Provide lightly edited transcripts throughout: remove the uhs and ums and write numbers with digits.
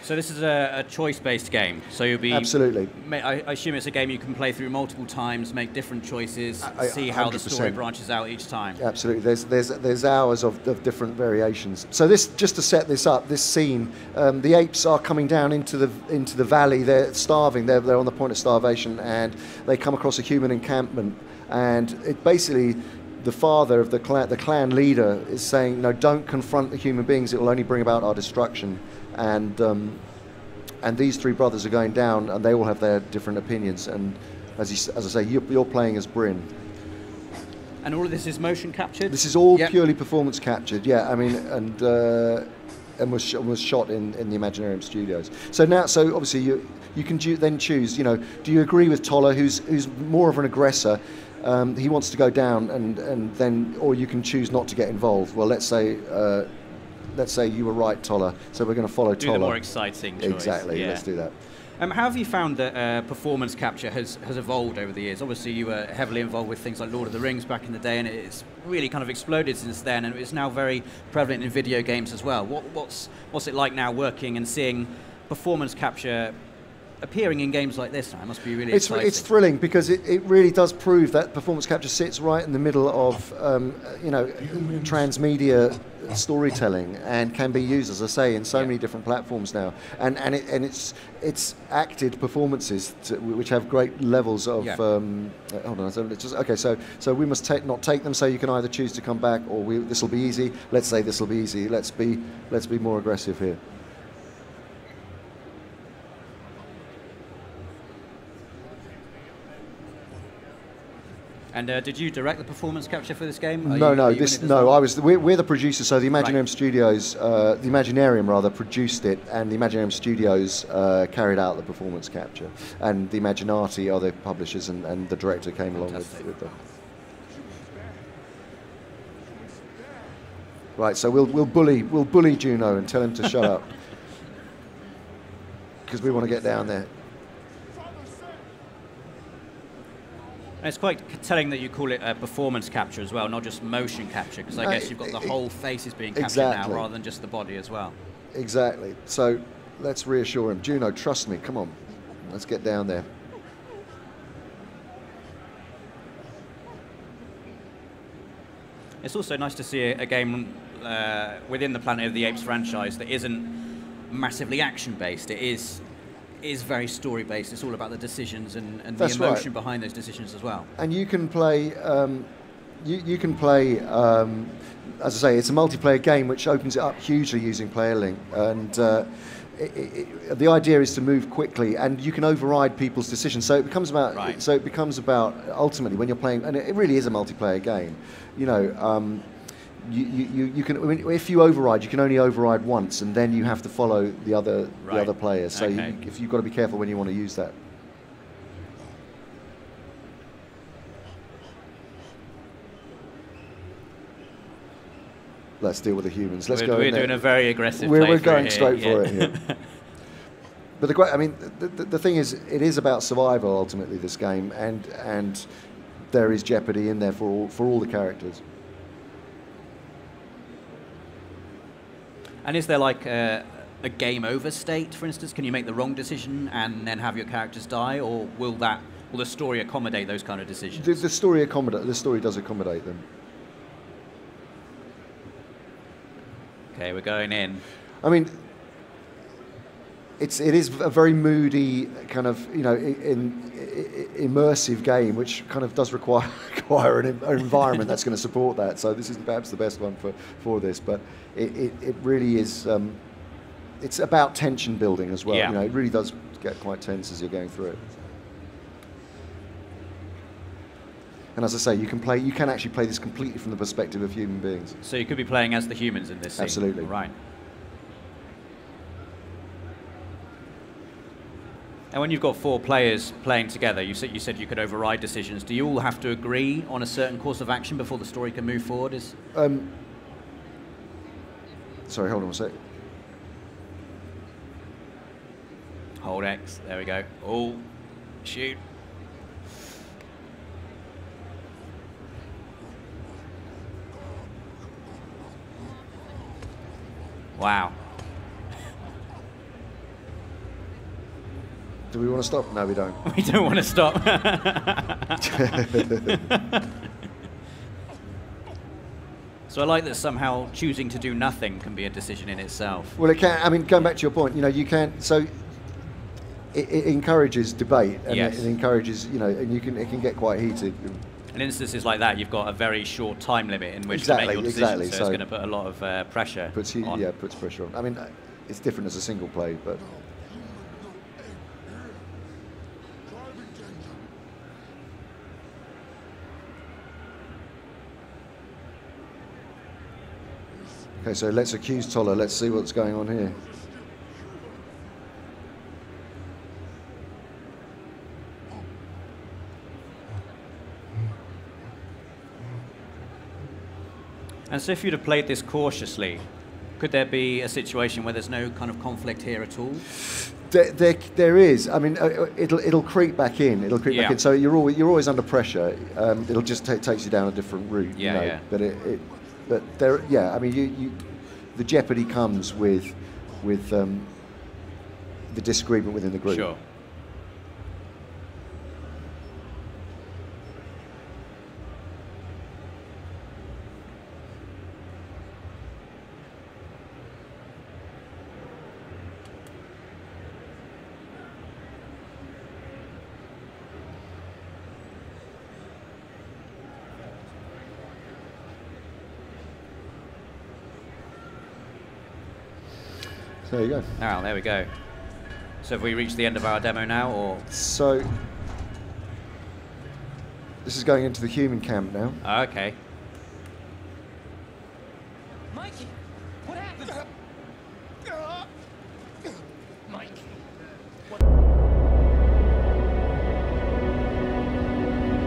So this is a choice-based game. So you'll be absolutely. I assume it's a game you can play through multiple times, make different choices, see how the story branches out each time. Absolutely. There's hours of different variations. So this, just to set this up, this scene, the apes are coming down into the valley. They're starving. They're on the point of starvation, and they come across a human encampment, and it basically, the father of the clan leader is saying, no, don't confront the human beings. It will only bring about our destruction. And these three brothers are going down, and they all have their different opinions. And as I say, you're playing as Bryn. And all of this is motion captured? This is all purely performance captured. Yeah, I mean, and was shot in the Imaginarium studios. So obviously you can then choose. You know, do you agree with Toller, who's more of an aggressor? He wants to go down, and then, or you can choose not to get involved. Well, let's say you were right, Toller, so we're going to follow Toller. Do the more exciting choice. Exactly, let's do that. How have you found that performance capture has evolved over the years? Obviously, you were heavily involved with things like Lord of the Rings back in the day, and it's really kind of exploded since then, and it's now very prevalent in video games as well. What's it like now working and seeing performance capture appearing in games like this now? It must be really exciting. It's thrilling, because it really does prove that performance capture sits right in the middle of transmedia storytelling, and can be used, as I say, in so many different platforms now. And it's acted performances which have great levels of. Hold on, so we must not take them. So you can either choose to come back, or this will be easy. Let's say this will be easy. Let's be more aggressive here. And did you direct the performance capture for this game? No. We're the producers. So the Imaginarium Studios, the Imaginarium rather, produced it, and the Imaginarium Studios carried out the performance capture, and the Imaginati are the publishers, and the director came along with them. Right. So we'll bully Juno and tell him to shut up, because we want to get down there. And it's quite telling that you call it performance capture as well, not just motion capture, because I guess you've got the whole face is being captured now, rather than just the body as well. Exactly. So let's reassure him. Juno, trust me, come on. Let's get down there. It's also nice to see a game within the Planet of the Apes franchise that isn't massively action-based. It is very story-based. It's all about the decisions and the emotion behind those decisions as well. And you can play, as I say, it's a multiplayer game which opens it up hugely using player link. And the idea is to move quickly, and you can override people's decisions. So it becomes about. So it becomes about ultimately when you're playing, and it really is a multiplayer game. You know. You can, if you override, you can only override once, and then you have to follow the other players. So you've got to be careful when you want to use that. Let's deal with the humans. We're doing a very aggressive. We're going straight for it here. But the thing is, it is about survival ultimately. This game, and there is jeopardy in there for all the characters. And is there like a game over state, for instance? Can you make the wrong decision and then have your characters die, or will the story accommodate those kind of decisions? The story does accommodate them. Okay, we're going in. I mean, it is a very moody kind of, immersive game, which kind of does require an environment that's going to support that. So this is perhaps the best one for this, but it really is. It's about tension building as well. Yeah. You know, it really does get quite tense as you're going through it. And as I say, you can actually play this completely from the perspective of human beings. So you could be playing as the humans in this scene. Absolutely. Right. And when you've got 4 players playing together, you said you could override decisions. Do you all have to agree on a certain course of action before the story can move forward? Sorry, hold on a sec. Hold X. There we go. Oh, shoot. Wow. Do we want to stop? No, we don't. We don't want to stop. So I like that somehow choosing to do nothing can be a decision in itself. Well, it can. I mean, going back to your point, you know, you can. So it encourages debate, and yes. it encourages, you know, and it can get quite heated. In instances like that, you've got a very short time limit in which to make your decision, so it's going to put a lot of pressure on. Yeah, puts pressure on. I mean, it's different as a single play, but. Okay, so let's accuse Toller. Let's see what's going on here. And so if you'd have played this cautiously, could there be a situation where there's no kind of conflict here at all? There is. I mean, it'll creep back in. It'll creep back in. So you're always under pressure. It'll just takes you down a different route. Yeah, you know? yeah. But there, yeah. I mean, the jeopardy comes with the disagreement within the group. Sure. There you go. Now, there we go. So have we reached the end of our demo now, or? So this is going into the human camp now. Okay. Mikey, what happened? Mike.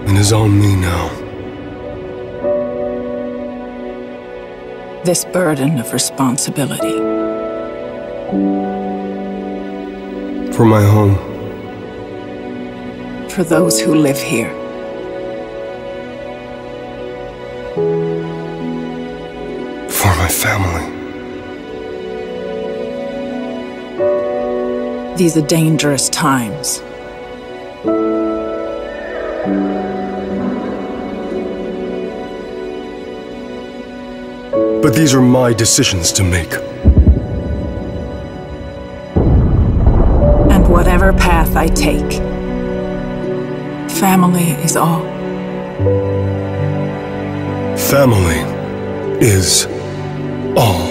It is on me now. This burden of responsibility. For my home. For those who live here. For my family. These are dangerous times. But these are my decisions to make. And whatever path I take, family is all. Family is all.